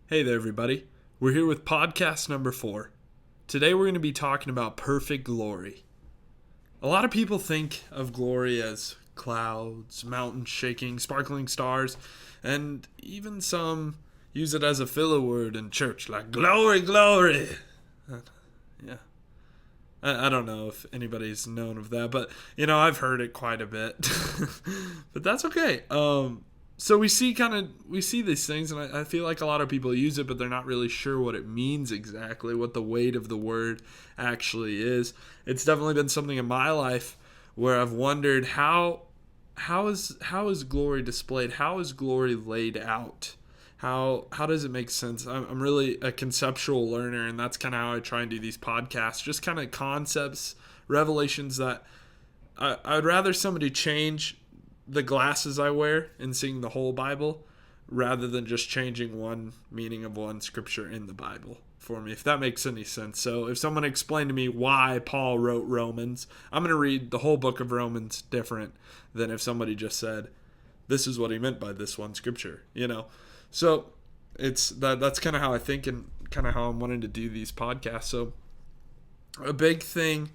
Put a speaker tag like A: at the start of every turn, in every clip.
A: Hey there, everybody. We're here with podcast number 4. Today we're going to be talking about perfect glory. A lot of people think of glory as clouds, mountains shaking, sparkling stars, and even some use it as a filler word in church, like glory, glory. Yeah. I don't know if anybody's known of that, but I've heard it quite a bit. But that's okay. So we see these things, and I feel like a lot of people use it, but they're not really sure what it means exactly, what the weight of the word actually is. It's definitely been something in my life where I've wondered how is glory displayed? How is glory laid out? How does it make sense? I'm really a conceptual learner, and that's kind of how I try and do these podcasts. Just kind of concepts, revelations that I'd rather somebody change the glasses I wear in seeing the whole Bible rather than just changing one meaning of one scripture in the Bible for me, if that makes any sense. So if someone explained to me why Paul wrote Romans, I'm going to read the whole book of Romans different than if somebody just said, this is what he meant by this one scripture, So that's kind of how I think and kind of how I'm wanting to do these podcasts. So a big thing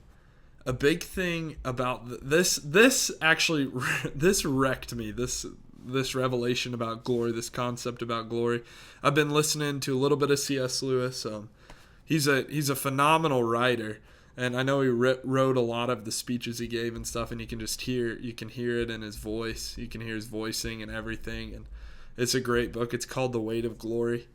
A: about this actually this wrecked me, this revelation about glory, this concept about glory. I've been listening to a little bit of C.S. Lewis. He's a phenomenal writer, and I know he wrote a lot of the speeches he gave and stuff, and you can hear it in his voice. You can hear his voicing and everything, and it's a great book. It's called The Weight of Glory.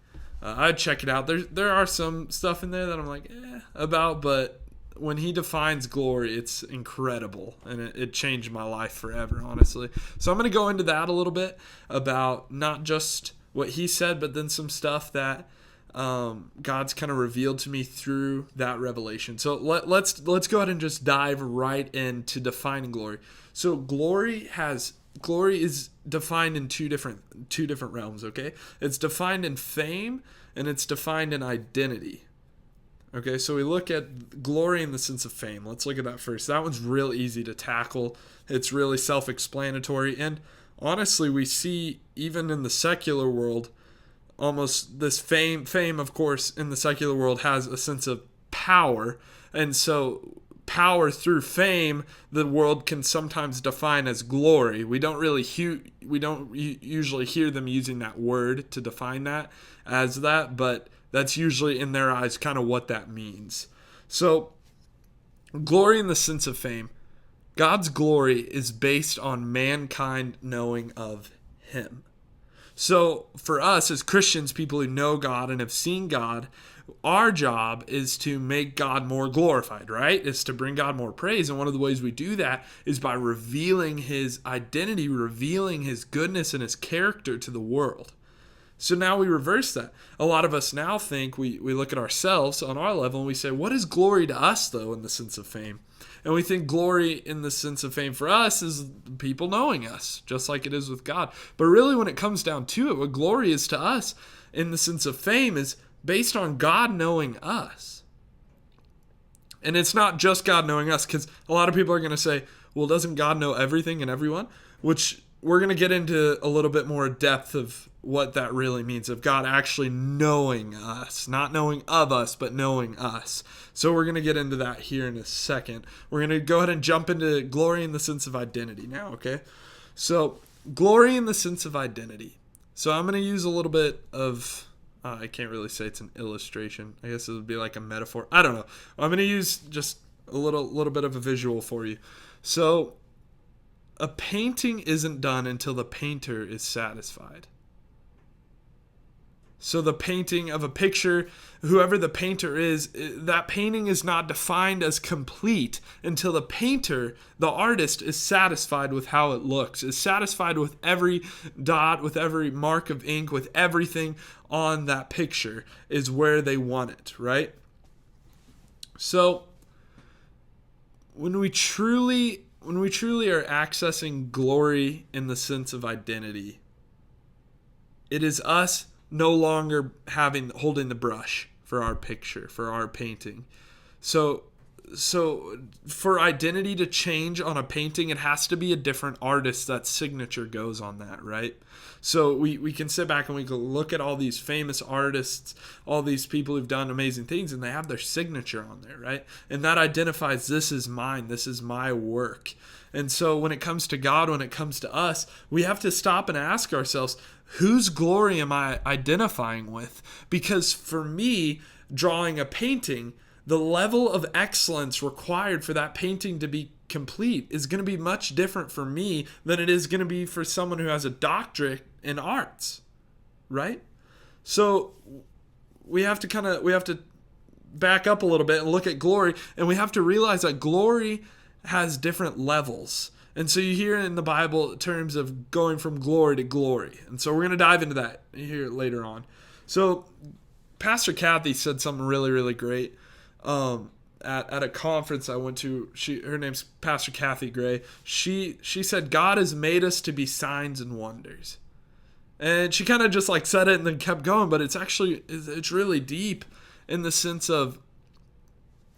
A: I'd check it out. There are some stuff in there that I'm like about, but when he defines glory, it's incredible, and it changed my life forever, honestly. So I'm going to go into that a little bit about not just what he said, but then some stuff that God's kind of revealed to me through that revelation. So let's go ahead and just dive right into defining glory. So glory is defined in two different realms. Okay, it's defined in fame and it's defined in identity. Okay, so we look at glory in the sense of fame. Let's look at that first. That one's real easy to tackle. It's really self-explanatory. And honestly, we see even in the secular world, almost this fame, of course, in the secular world has a sense of power. And so power through fame, the world can sometimes define as glory. We don't usually hear them using that word to define that as that, but that's usually in their eyes kind of what that means. So, glory in the sense of fame. God's glory is based on mankind knowing of Him. So, for us as Christians, people who know God and have seen God, our job is to make God more glorified, right? It's to bring God more praise. And one of the ways we do that is by revealing His identity, revealing His goodness and His character to the world. So now we reverse that. A lot of us now think, we look at ourselves on our level and we say, what is glory to us, though, in the sense of fame? And we think glory in the sense of fame for us is people knowing us, just like it is with God. But really, when it comes down to it, what glory is to us in the sense of fame is based on God knowing us. And it's not just God knowing us, because a lot of people are going to say, well, doesn't God know everything and everyone? Which we're going to get into a little bit more depth of what that really means, of God actually knowing us, not knowing of us, but knowing us. So we're going to get into that here in a second. We're going to go ahead and jump into glory in the sense of identity now, okay? So glory in the sense of identity. So I'm going to use a little bit of, I can't really say it's an illustration. I guess it would be like a metaphor. I don't know. I'm going to use just a little bit of a visual for you. So a painting isn't done until the painter is satisfied. So the painting of a picture, whoever the painter is, that painting is not defined as complete until the painter, the artist, is satisfied with how it looks, is satisfied with every dot, with every mark of ink, with everything on that picture is where they want it, right? So when we truly are accessing glory in the sense of identity, it is us no longer holding the brush for our picture, for our painting. So so for identity to change on a painting, it has to be a different artist. That signature goes on that, right? So we can sit back and we can look at all these famous artists, all these people who've done amazing things, and they have their signature on there, right? And that identifies, this is mine, this is my work. And so when it comes to God, when it comes to us, we have to stop and ask ourselves, whose glory am I identifying with? Because for me, drawing a painting, the level of excellence required for that painting to be complete is going to be much different for me than it is going to be for someone who has a doctorate in arts, right? So we have to back up a little bit and look at glory, and we have to realize that glory has different levels. And so you hear in the Bible terms of going from glory to glory. And so we're going to dive into that here later on. So Pastor Kathy said something really, really great. At a conference I went to, her name's Pastor Kathy Gray. She said, God has made us to be signs and wonders. And she kind of just like said it and then kept going, but it's really deep in the sense of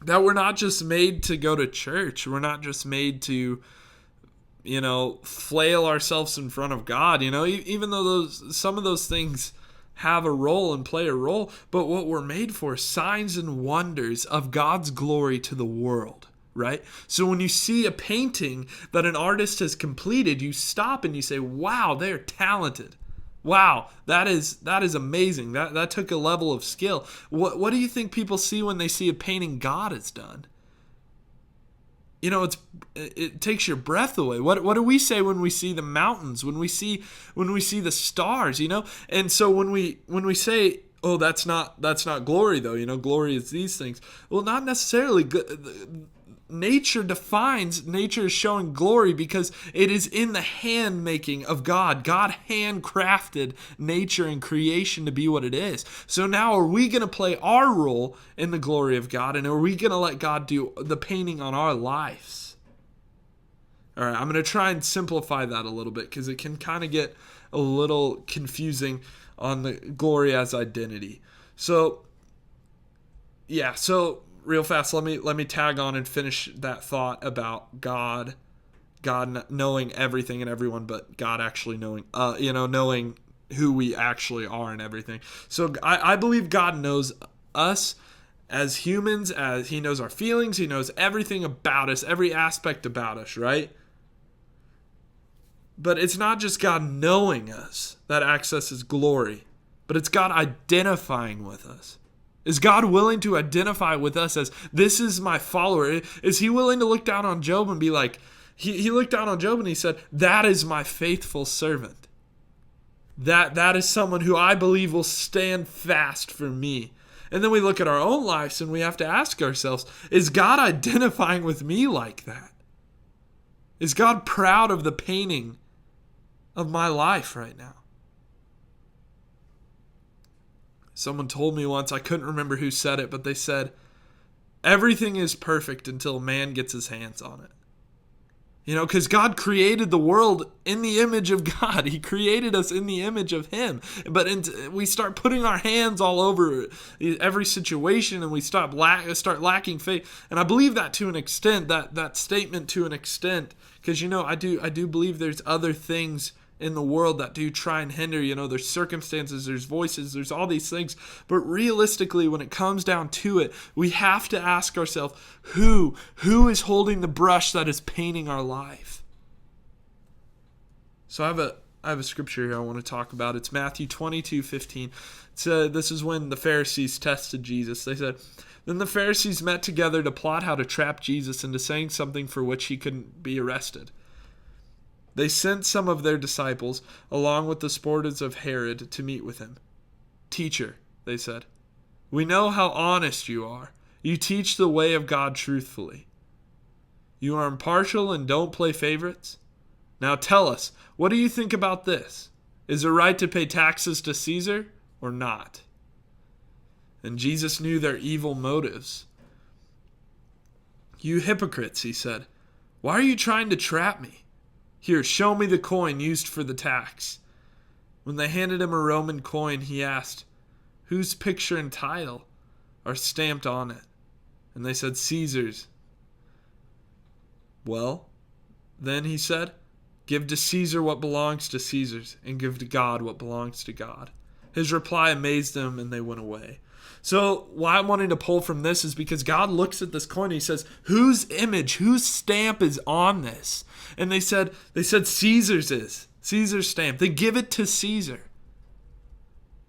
A: that we're not just made to go to church. We're not just made to, flail ourselves in front of God, even though some of those things have a role and play a role, but what we're made for is signs and wonders of God's glory to the world, right? So when you see a painting that an artist has completed, you stop and you say, wow, they're talented. Wow, that is amazing. That took a level of skill. What do you think people see when they see a painting God has done? It takes your breath away. What do we say when we see the mountains? When we see the stars? And so when we say, oh, that's not glory though. Glory is these things. Well, not necessarily. Nature is showing glory because it is in the hand making of God. God handcrafted nature and creation to be what it is. So now are we going to play our role in the glory of God, and are we going to let God do the painting on our lives? All right, I'm going to try and simplify that a little bit because it can kind of get a little confusing on the glory as identity. So real fast, let me tag on and finish that thought about God knowing everything and everyone, but God actually knowing, knowing who we actually are and everything. So I believe God knows us as humans, as He knows our feelings, He knows everything about us, every aspect about us, right? But it's not just God knowing us that accesses glory, but it's God identifying with us. Is God willing to identify with us as, this is my follower? Is He willing to look down on Job and be like, he looked down on Job and He said, that is my faithful servant. That is someone who I believe will stand fast for me. And then we look at our own lives and we have to ask ourselves, is God identifying with me like that? Is God proud of the painting of my life right now? Someone told me once, I couldn't remember who said it, but they said, everything is perfect until man gets his hands on it. Because God created the world in the image of God. He created us in the image of Him. But we start putting our hands all over every situation, and we start lacking faith. And I believe that to an extent, that statement to an extent, because I do believe there's other things in the world that do try and hinder. There's circumstances, there's voices, there's all these things. But realistically, when it comes down to it, we have to ask ourselves, who is holding the brush that is painting our life? So I have a scripture here I want to talk about. It's Matthew 22:15. This is when the Pharisees tested Jesus. They said, then the Pharisees met together to plot how to trap Jesus into saying something for which He couldn't be arrested. They sent some of their disciples, along with the supporters of Herod, to meet with Him. Teacher, they said, we know how honest you are. You teach the way of God truthfully. You are impartial and don't play favorites. Now tell us, what do you think about this? Is it right to pay taxes to Caesar or not? And Jesus knew their evil motives. You hypocrites, He said, why are you trying to trap me? Here, show me the coin used for the tax. When they handed Him a Roman coin, He asked, whose picture and title are stamped on it? And they said, Caesar's. Well, then he said, give to Caesar what belongs to Caesar's, and give to God what belongs to God. His reply amazed them, and they went away. So why I'm wanting to pull from this is because God looks at this coin and he says, whose image, whose stamp is on this? And they said Caesar's stamp. They give it to Caesar.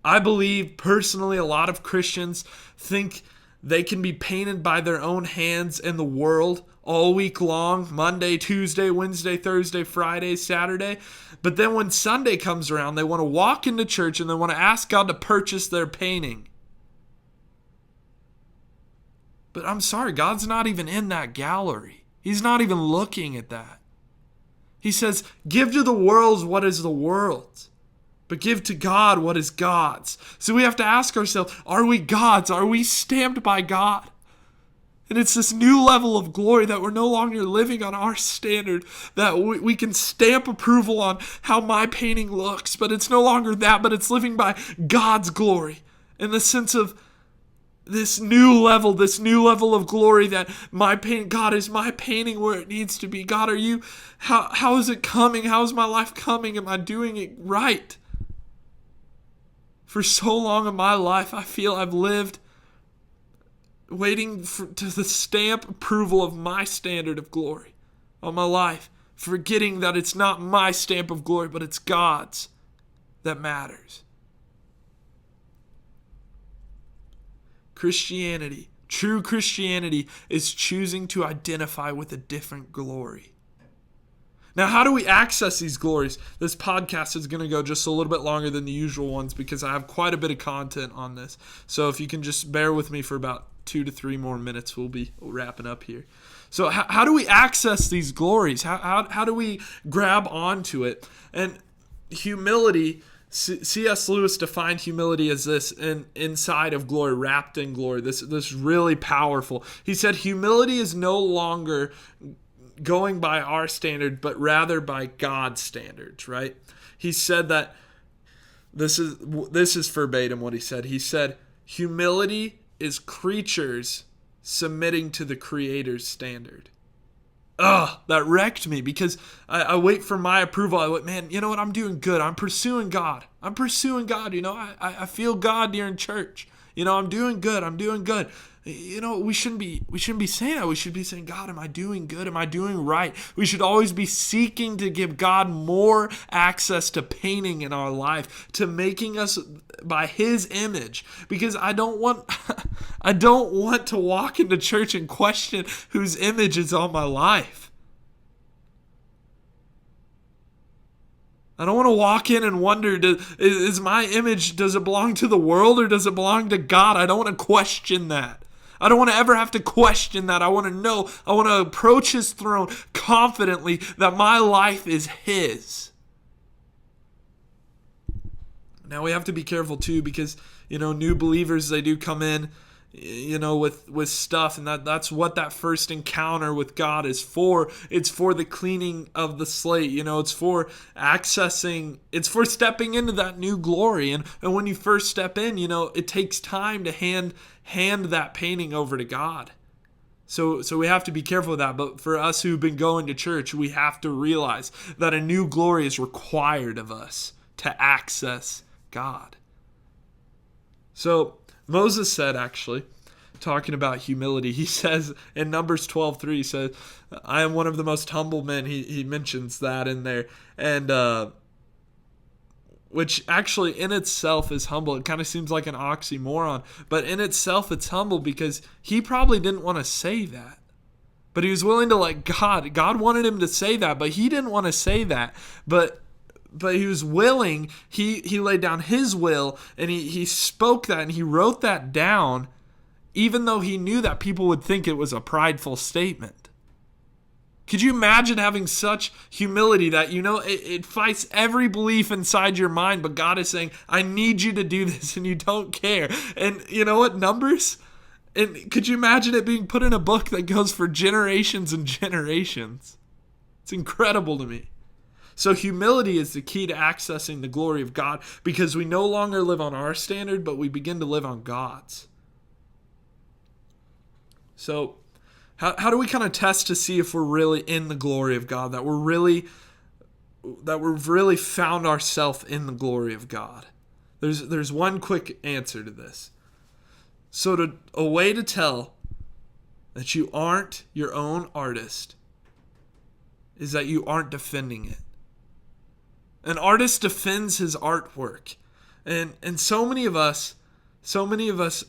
A: I believe personally a lot of Christians think they can be painted by their own hands in the world all week long, Monday, Tuesday, Wednesday, Thursday, Friday, Saturday. But then when Sunday comes around, they want to walk into church and they want to ask God to purchase their painting. But I'm sorry, God's not even in that gallery. He's not even looking at that. He says, give to the world what is the world's, but give to God what is God's. So we have to ask ourselves, are we God's? Are we stamped by God? And it's this new level of glory that we're no longer living on our standard, that we can stamp approval on how my painting looks, but it's no longer that, but it's living by God's glory in the sense of this new level of glory that my painting, God, is my painting where it needs to be? God, how is it coming? How is my life coming? Am I doing it right? For so long in my life, I feel I've lived waiting to the stamp approval of my standard of glory on my life, forgetting that it's not my stamp of glory, but it's God's that matters. Christianity, true Christianity, is choosing to identify with a different glory. Now, how do we access these glories? This podcast is going to go just a little bit longer than the usual ones because I have quite a bit of content on this. So if you can just bear with me for about 2 to 3 more minutes, we'll be wrapping up here. So how do we access these glories? How do we grab onto it? And humility, C.S. Lewis defined humility as this, inside of glory, wrapped in glory. This really powerful. He said humility is no longer going by our standard, but rather by God's standards, right? He said that, this is verbatim what he said. He said, humility is creatures submitting to the Creator's standard. That wrecked me because I wait for my approval. I went, man, you know what? I'm doing good. I'm pursuing God. I feel God during church. I'm doing good. We shouldn't be saying that. We should be saying, God, am I doing good? Am I doing right? We should always be seeking to give God more access to painting in our life, to making us by His image, because I don't want to walk into church and question whose image is on my life. I don't want to walk in and wonder, is my image, does it belong to the world or does it belong to God? I don't want to question that. I don't want to ever have to question that. I want to know, I want to approach His throne confidently that my life is His. Now we have to be careful too, because, new believers, they do come in, with stuff, and that's what that first encounter with God is for. It's for the cleaning of the slate. It's for accessing, it's for stepping into that new glory. And when you first step in, it takes time to hand that painting over to God. So we have to be careful of that. But for us who've been going to church, we have to realize that a new glory is required of us to access God. So Moses said, actually, talking about humility, he says in Numbers 12:3, he says, I am one of the most humble men. He mentions that in there. And which actually in itself is humble. It kind of seems like an oxymoron, but in itself it's humble because he probably didn't want to say that. But he was willing to let God. God wanted him to say that, but he didn't want to say that. But he was willing. He laid down his will, and he spoke that, and he wrote that down, even though he knew that people would think it was a prideful statement. Could you imagine having such humility that, it fights every belief inside your mind, but God is saying, I need you to do this, and you don't care. And you know what? Numbers? And could you imagine it being put in a book that goes for generations and generations? It's incredible to me. So humility is the key to accessing the glory of God, because we no longer live on our standard, but we begin to live on God's. So How do we kind of test to see if we're really in the glory of God, that we've really found ourselves in the glory of God? There's one quick answer to this. So a way to tell that you aren't your own artist is that you aren't defending it. An artist defends his artwork. And so many of us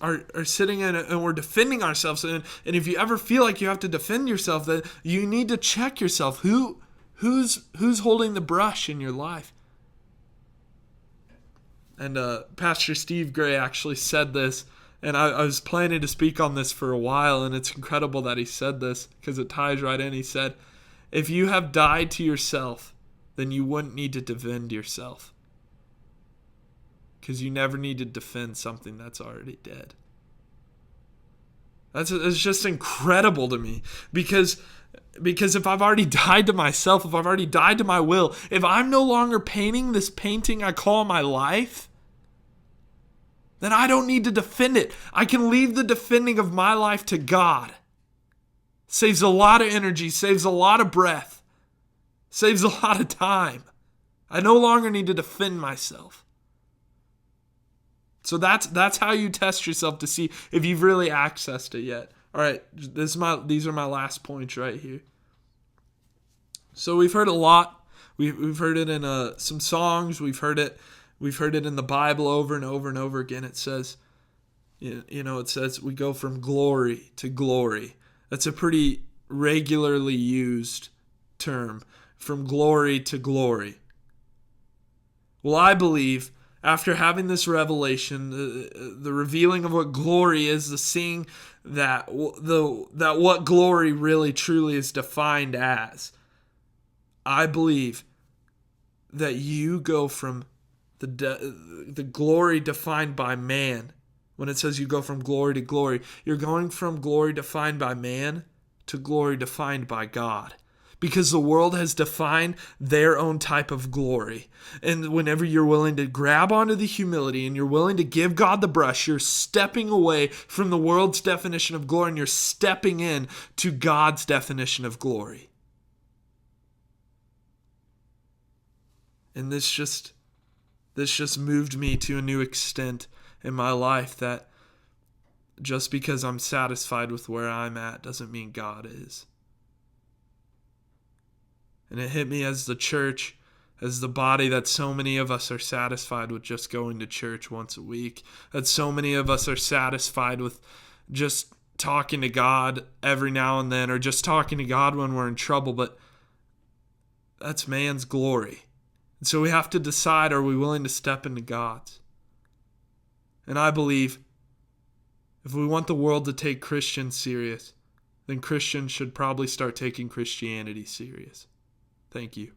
A: are sitting in it and we're defending ourselves. And if you ever feel like you have to defend yourself, then you need to check yourself. Who's holding the brush in your life? And Pastor Steve Gray actually said this, and I was planning to speak on this for a while, and it's incredible that he said this because it ties right in. He said, if you have died to yourself, then you wouldn't need to defend yourself, because you never need to defend something that's already dead. It's just incredible to me, because if I've already died to myself, if I've already died to my will, if I'm no longer painting this painting I call my life, then I don't need to defend it. I can leave the defending of my life to God. Saves a lot of energy, saves a lot of breath, saves a lot of time. I no longer need to defend myself. So that's how you test yourself to see if you've really accessed it yet. All right, these are my last points right here. So we've heard a lot. We've heard it in some songs. We've heard it in the Bible over and over and over again. It says, it says we go from glory to glory. That's a pretty regularly used term, from glory to glory. Well, I believe after having this revelation, the revealing of what glory is, the seeing that what glory really truly is defined as, I believe that you go from the glory defined by man. When it says you go from glory to glory, you're going from glory defined by man to glory defined by God. Because the world has defined their own type of glory. And whenever you're willing to grab onto the humility and you're willing to give God the brush, you're stepping away from the world's definition of glory and you're stepping in to God's definition of glory. And this just moved me to a new extent in my life, that just because I'm satisfied with where I'm at doesn't mean God is. And it hit me as the church, as the body, that so many of us are satisfied with just going to church once a week. That so many of us are satisfied with just talking to God every now and then, or just talking to God when we're in trouble. But that's man's glory. And so we have to decide, are we willing to step into God's? And I believe if we want the world to take Christians serious, then Christians should probably start taking Christianity serious. Thank you.